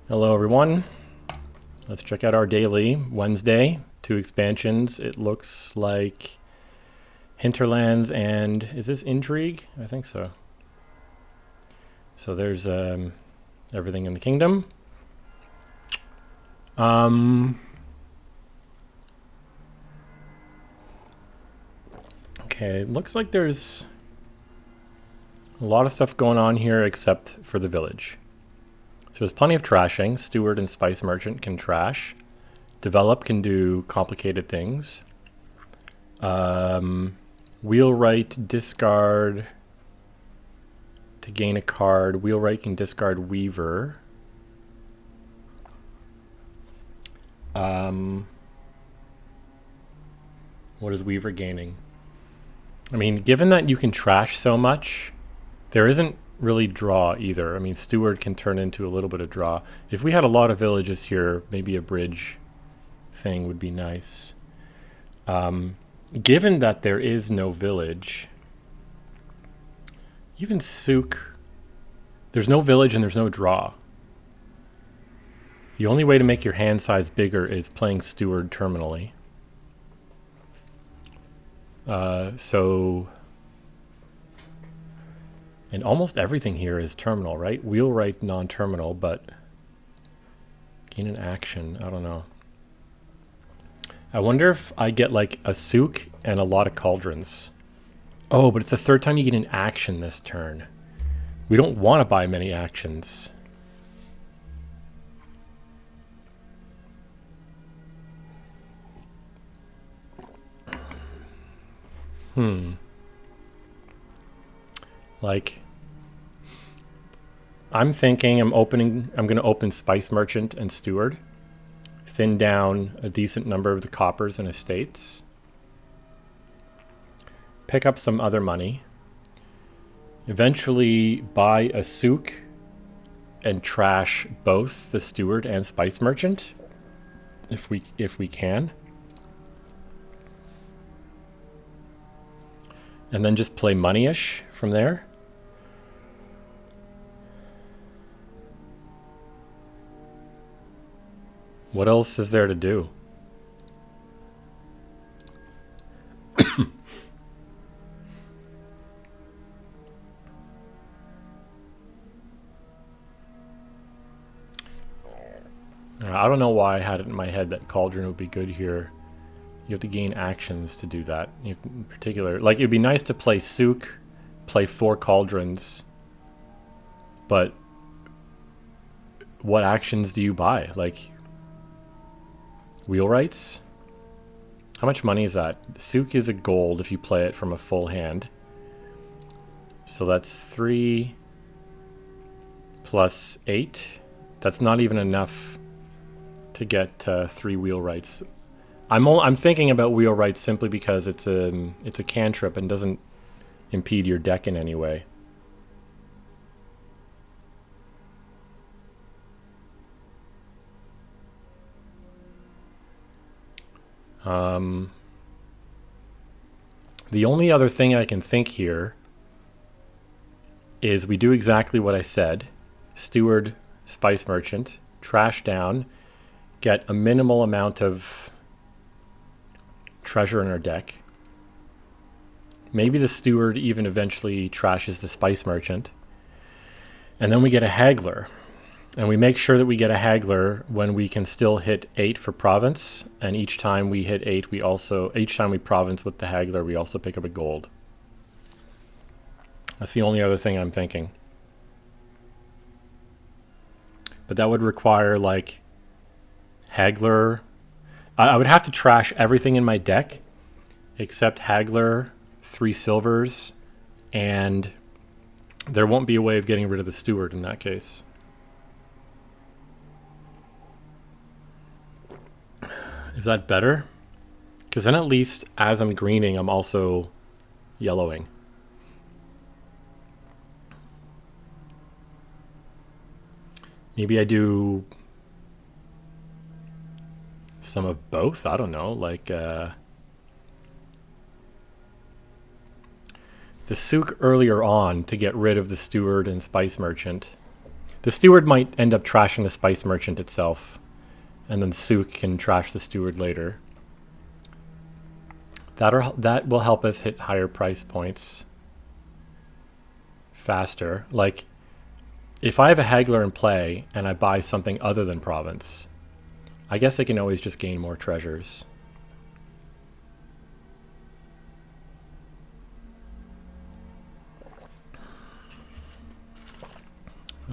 Hello everyone. Let's check out our daily Wednesday. 2 expansions. It looks like Hinterlands and is this Intrigue? I think so. So there's everything in the kingdom. Okay, it looks like there's a lot of stuff going on here except for the village. So there's plenty of trashing. Steward and Spice Merchant can trash. Develop can do complicated things. Wheelwright discard to gain a card. Wheelwright can discard Weaver. What is Weaver gaining? I mean, given that you can trash so much, there isn't really draw either. I mean, Steward can turn into a little bit of draw. If we had a lot of villages here, maybe a bridge thing would be nice. Given that there is no village, even Souk, there's no village and there's no draw. The only way to make your hand size bigger is playing Steward terminally. And almost everything here is terminal, right? Wheelwright non-terminal, but gain an action. I don't know. I wonder if I get like a Souk and a lot of cauldrons. Oh, but it's the third time you get an action this turn. We don't want to buy many actions. Like, I'm thinking I'm going to open Spice Merchant and Steward. Thin down a decent number of the coppers and estates. Pick up some other money. Eventually buy a Souk and trash both the Steward and Spice Merchant if we can. And then just play money-ish from there. What else is there to do? I don't know why I had it in my head that Cauldron would be good here. You have to gain actions to do that. In particular, like, it'd be nice to play Souk, play 4 Cauldrons, but what actions do you buy? Like, Wheelwrights? How much money is that? Souk is a gold if you play it from a full hand. So that's 3 plus 8. That's not even enough to get 3 Wheelwrights. I'm thinking about Wheelwrights simply because it's a cantrip and doesn't impede your deck in any way. The only other thing I can think here is we do exactly what I said. Steward, Spice Merchant, trash down, get a minimal amount of treasure in our deck. Maybe the Steward even eventually trashes the Spice Merchant. And then we get a Haggler. And we make sure that we get a Haggler when we can still hit 8 for province. And each time we hit 8, each time we province with the Haggler, we also pick up a gold. That's the only other thing I'm thinking. But that would require, like, Haggler. I would have to trash everything in my deck except Haggler, 3 silvers, and there won't be a way of getting rid of the Steward in that case. Is that better? Because then at least as I'm greening, I'm also yellowing. Maybe I do some of both. I don't know. Like the Souk earlier on to get rid of the Steward and Spice Merchant. The steward might end up trashing the spice merchant itself, and then Sook can trash the steward later. That will help us hit higher price points faster. Like, if I have a haggler in play and I buy something other than province, I guess I can always just gain more treasures.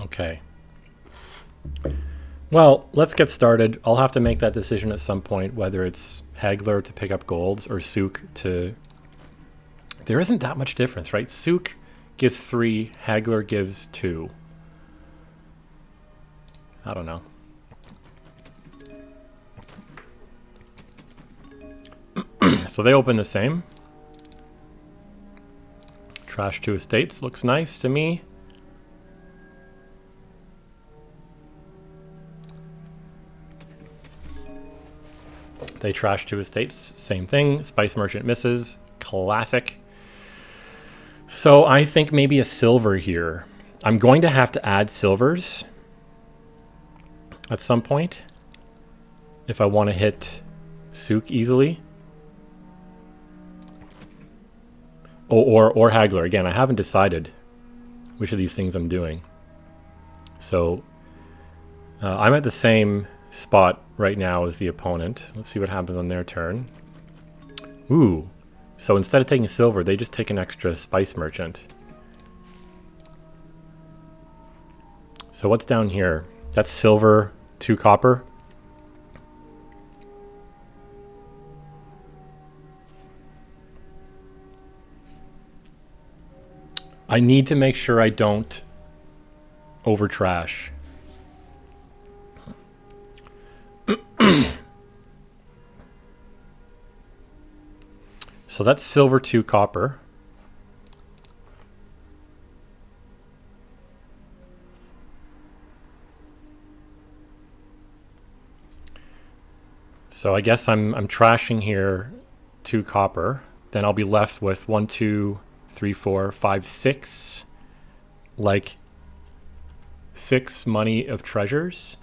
Okay. Well, let's get started. I'll have to make that decision at some point, whether it's haggler to pick up golds or Sook to... There isn't that much difference, right? Sook gives 3, haggler gives 2. I don't know. So they open the same. Trash 2 estates looks nice to me. They trash 2 estates, same thing. Spice merchant misses, classic. So I think maybe a silver here. I'm going to have to add silvers at some point if I want to hit Sook easily. Or haggler. Again, I haven't decided which of these things I'm doing. So I'm at the same spot right now as the opponent. Let's see what happens on their turn. Ooh. So instead of taking silver, they just take an extra spice merchant. So what's down here? That's silver, 2 copper. I need to make sure I don't over trash. So that's silver, 2 copper. So I guess I'm trashing here 2 copper. Then I'll be left with 1, 2, 3, 4, 5, 6. Like 6 money of treasures.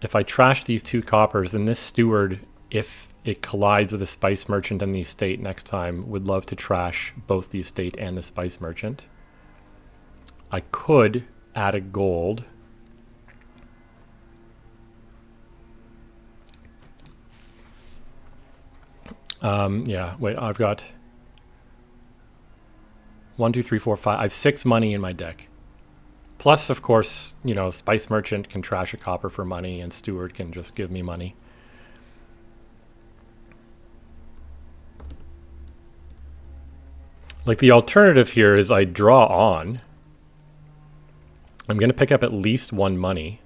If I trash these 2 coppers, then this steward, if it collides with a spice merchant and the estate next time, would love to trash both the estate and the spice merchant. I could add a gold. Yeah, wait, I've got 1, 2, 3, 4, 5. I have 6 money in my deck. Plus, of course, you know, spice merchant can trash a copper for money and steward can just give me money. Like, the alternative here is I draw on. I'm going to pick up at least 1 money.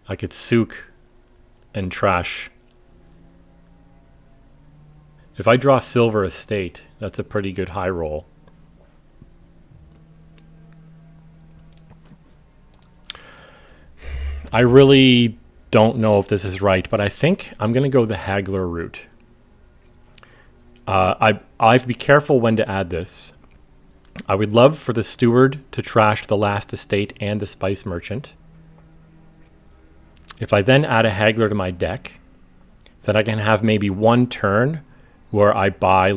I could Sook and trash. If I draw silver estate, that's a pretty good high roll. I really don't know if this is right, but I think I'm going to go the haggler route. I have to be careful when to add this. I would love for the steward to trash the last estate and the spice merchant. If I then add a haggler to my deck, then I can have maybe 1 turn where I buy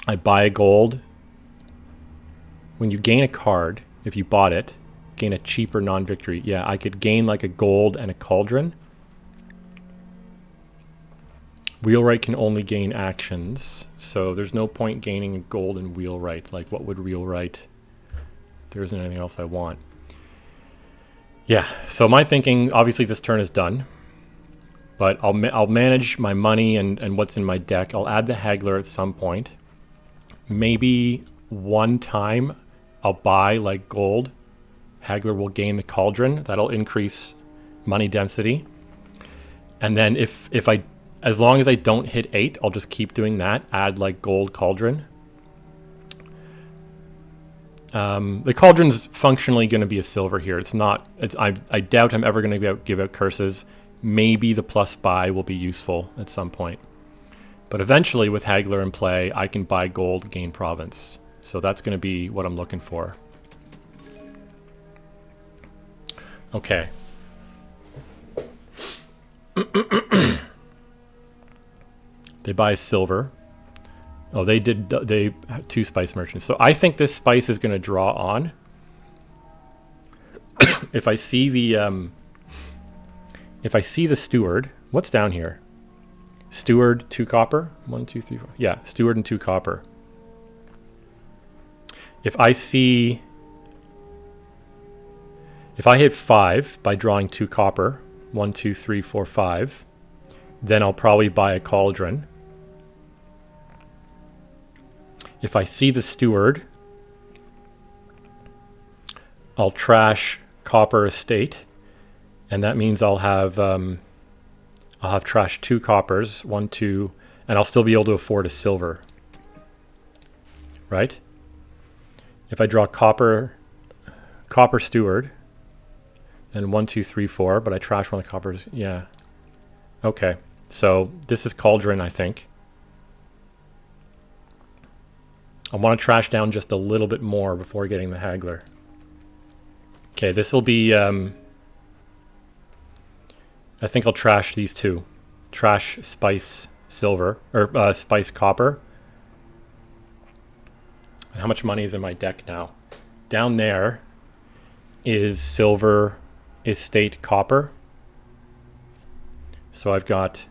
a gold. When you gain a card, if you bought it, gain a cheaper non-victory. Yeah, I could gain like a gold and a cauldron. Wheelwright can only gain actions, so there's no point gaining a gold and wheelwright. Like, what would wheelwright? There isn't anything else I want. Yeah, so my thinking, obviously this turn is done, but I'll manage my money and what's in my deck. I'll add the haggler at some point. Maybe 1 time I'll buy like gold. Haggler will gain the cauldron. That'll increase money density. And then as long as I don't hit 8, I'll just keep doing that. Add like gold cauldron. The cauldron's functionally going to be a silver here. It's not. I doubt I'm ever going to give out curses. Maybe the plus buy will be useful at some point. But eventually, with haggler in play, I can buy gold, gain province. So that's going to be what I'm looking for. Okay. They buy silver. Oh, they have 2 spice merchants. So I think this spice is going to draw on. If I see the steward, what's down here? Steward, 2 copper. 1, 2, 3, 4. Yeah, steward and 2 copper. If I hit 5 by drawing 2 copper, 1, 2, 3, 4, 5, then I'll probably buy a cauldron. If I see the steward, I'll trash copper estate, and that means I'll have trashed 2 coppers, 1, 2, and I'll still be able to afford a silver. Right? If I draw copper steward, and 1, 2, 3, 4, but I trash 1 of the coppers. Yeah. Okay. So this is cauldron, I think. I want to trash down just a little bit more before getting the haggler. Okay, this will be... I think I'll trash these 2. Trash spice silver, or spice copper. And how much money is in my deck now? Down there is silver estate copper. So I've got...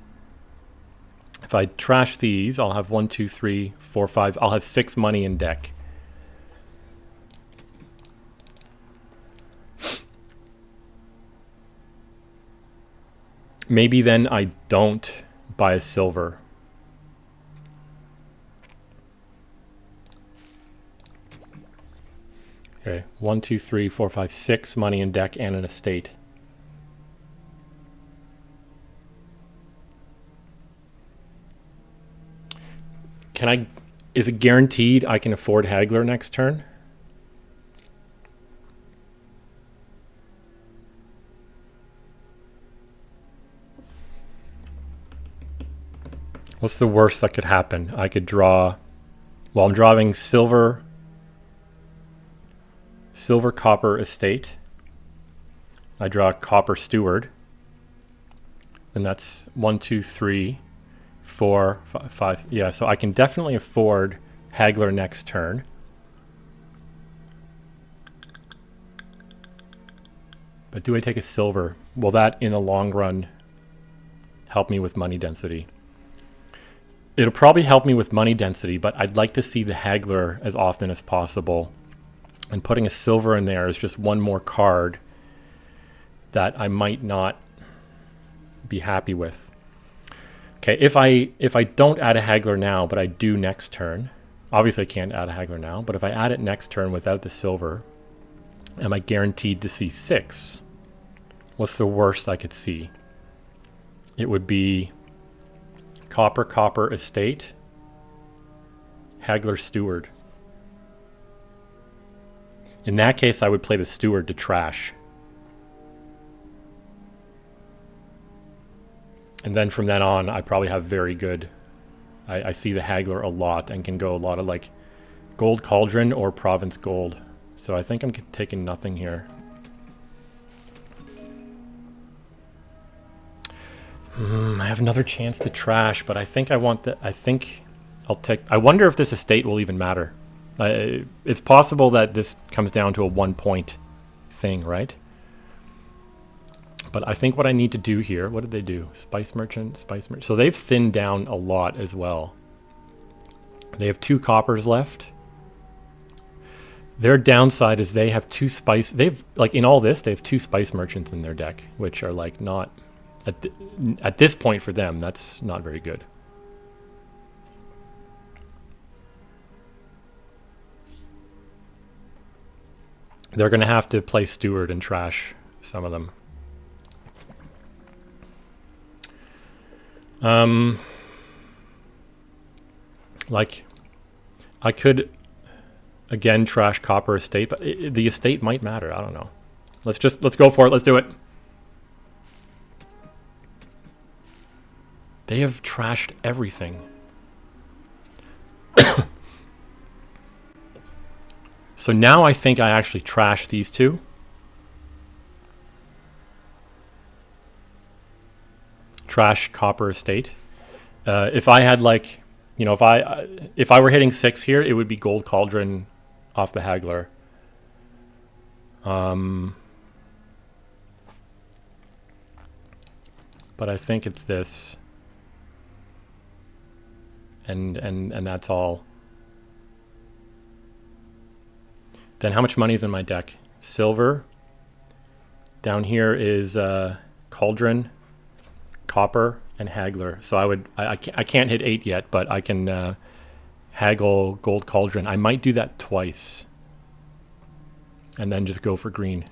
If I trash these, I'll have 1, 2, 3, 4, 5. I'll have 6 money in deck. Maybe then I don't buy a silver. Okay, 1, 2, 3, 4, 5, 6 money in deck and an estate. Is it guaranteed I can afford haggler next turn? What's the worst that could happen? I could draw... Well, I'm drawing silver copper estate. I draw copper steward. And that's 1, 2, 3, 4, 5. Yeah, so I can definitely afford haggler next turn. But do I take a silver? Will that, in the long run, help me with money density? It'll probably help me with money density, but I'd like to see the haggler as often as possible. And putting a silver in there is just one more card that I might not be happy with. Okay, if I don't add a haggler now, but I do next turn, obviously I can't add a haggler now, but if I add it next turn without the silver, am I guaranteed to see 6? What's the worst I could see? It would be copper estate, haggler steward. In that case, I would play the steward to trash. And then from then on, I probably have very good... I see the haggler a lot and can go a lot of like gold cauldron or province gold. So I think I'm taking nothing here. I have another chance to trash, but I think I want the... I think I'll take... I wonder if this estate will even matter. It's possible that this comes down to a 1-point thing, right? But I think what I need to do here... What did they do? Spice merchant, spice merchant. So they've thinned down a lot as well. They have 2 coppers left. Their downside is they have 2 spice... They've... Like, in all this, they have 2 spice merchants in their deck, which are, like, not... At this point for them, that's not very good. They're going to have to play steward and trash some of them. Like, I could, again, trash copper estate, but the estate might matter. I don't know. Let's go for it. Let's do it. They have trashed everything. So now I think I actually trash these 2. trash copper estate. If I had like, you know, if I were hitting 6 here, it would be gold cauldron off the haggler. But I think it's this, and that's all. Then how much money is in my deck? Silver. Down here is cauldron, copper, and haggler. So I can't hit 8 yet, but I can haggle gold cauldron. I might do that twice, and then just go for green.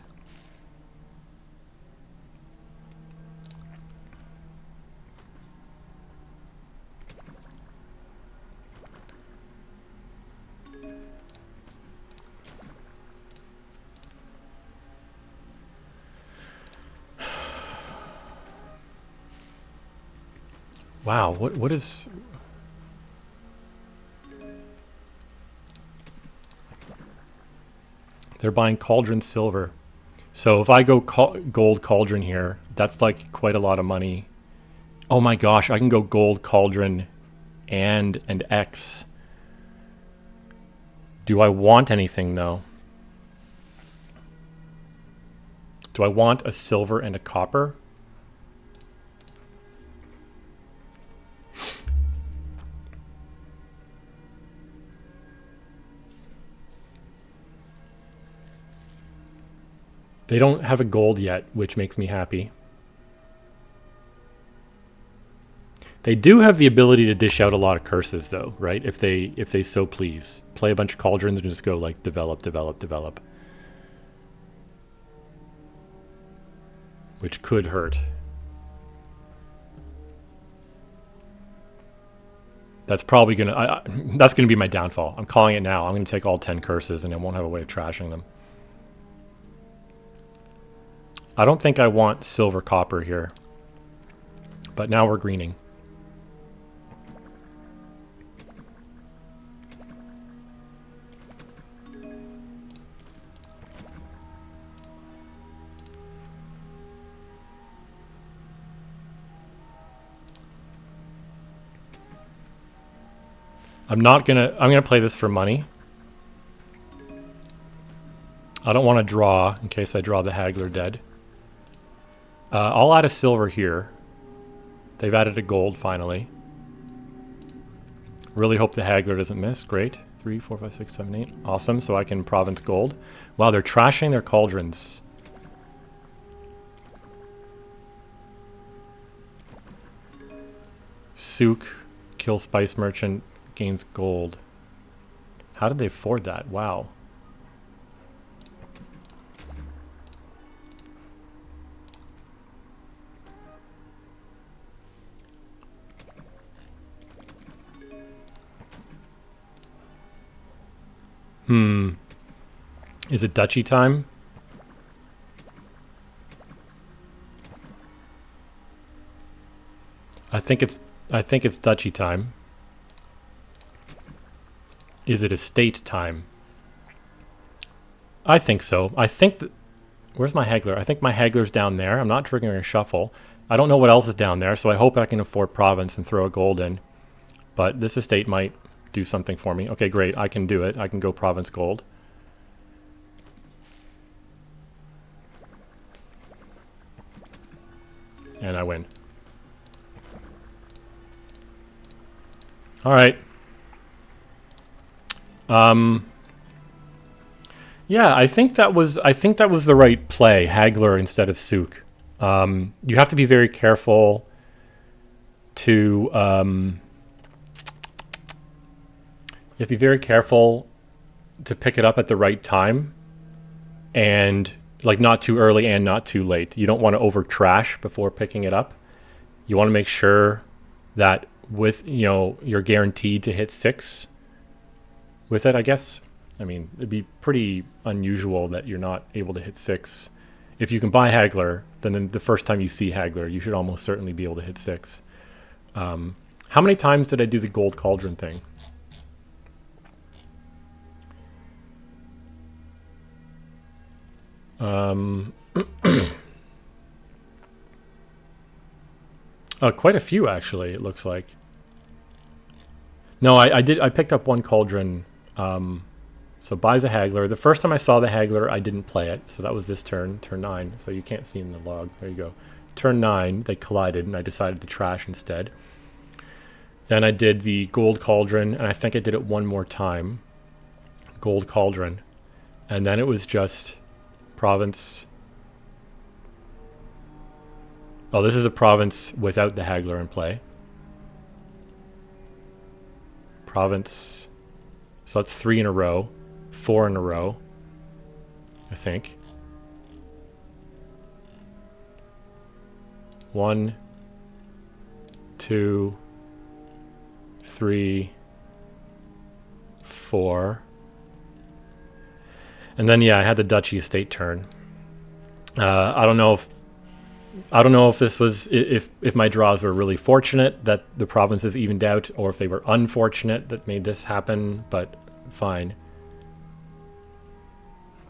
Wow, what is... They're buying cauldron silver. So if I go gold cauldron here, that's like quite a lot of money. Oh my gosh, I can go gold cauldron and X. Do I want anything though? Do I want a silver and a copper? They don't have a gold yet, which makes me happy. They do have the ability to dish out a lot of curses though, right? If they so please. Play a bunch of cauldrons and just go like develop, develop, develop. Which could hurt. That's probably gonna that's gonna be my downfall. I'm calling it now. I'm gonna take all 10 curses and I won't have a way of trashing them. I don't think I want silver copper here. But now we're greening. I'm gonna play this for money. I don't want to draw in case I draw the haggler dead. I'll add a silver here. They've added a gold finally. Really hope the haggler doesn't miss. Great. 3, 4, 5, 6, 7, 8. Awesome. So I can province gold. Wow, they're trashing their cauldrons. Sook, kill spice merchant, gains gold. How did they afford that? Wow. Is it duchy time? I think it's duchy time. Is it estate time? I think so. I think that... Where's my haggler? I think my haggler's down there. I'm not triggering a shuffle. I don't know what else is down there, so I hope I can afford province and throw a gold in. But this estate might do something for me. Okay, great. I can do it. I can go province gold. And I win. All right. Yeah, I think that was the right play, haggler instead of sook. You have to be very careful to you have to be very careful to pick it up at the right time, and like not too early and not too late. You don't want to over trash before picking it up. You want to make sure that with, you know, you're guaranteed to hit 6 with it, I guess. I mean, it'd be pretty unusual that you're not able to hit 6. If you can buy haggler, then the first time you see haggler, you should almost certainly be able to hit 6. How many times did I do the gold cauldron thing? Quite a few, actually, it looks like. No, I picked up one Cauldron. So buys a Haggler. The first time I saw the Haggler, I didn't play it. So that was this turn, turn 9. So you can't see in the log. There you go. Turn 9, they collided, and I decided to trash instead. Then I did the Gold Cauldron, and I think I did it one more time. Gold Cauldron. And then it was just province. Oh, this is a province without the Haggler in play. Province. So that's 3 in a row. 4 in a row, I think. 1, 2, 3, 4. And then yeah, I had the Duchy Estate turn. I don't know if this was if my draws were really fortunate that the provinces evened out, or if they were unfortunate that made this happen, but fine.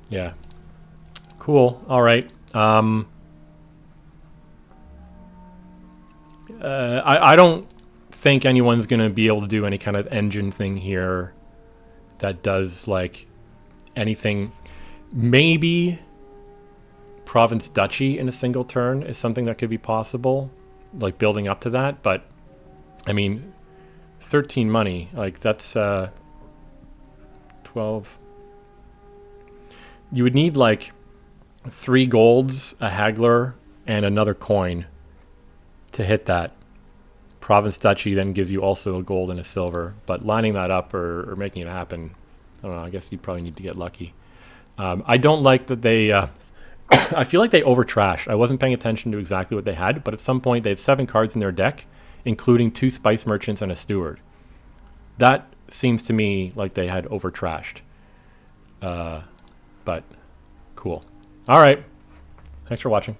Yeah. Cool. All right. I don't think anyone's going to be able to do any kind of engine thing here that does like anything. Maybe province duchy in a single turn is something that could be possible, like building up to that. But I mean, 13 money, like that's 12. You would need like 3 golds, a Haggler, and another coin to hit that. Province Duchy then gives you also a gold and a silver, but lining that up or making it happen, I don't know, I guess you'd probably need to get lucky. I don't like that they, I feel like they over-trashed. I wasn't paying attention to exactly what they had, but at some point they had 7 cards in their deck, including 2 Spice Merchants and a Steward. That seems to me like they had over-trashed. But cool. All right. Thanks for watching.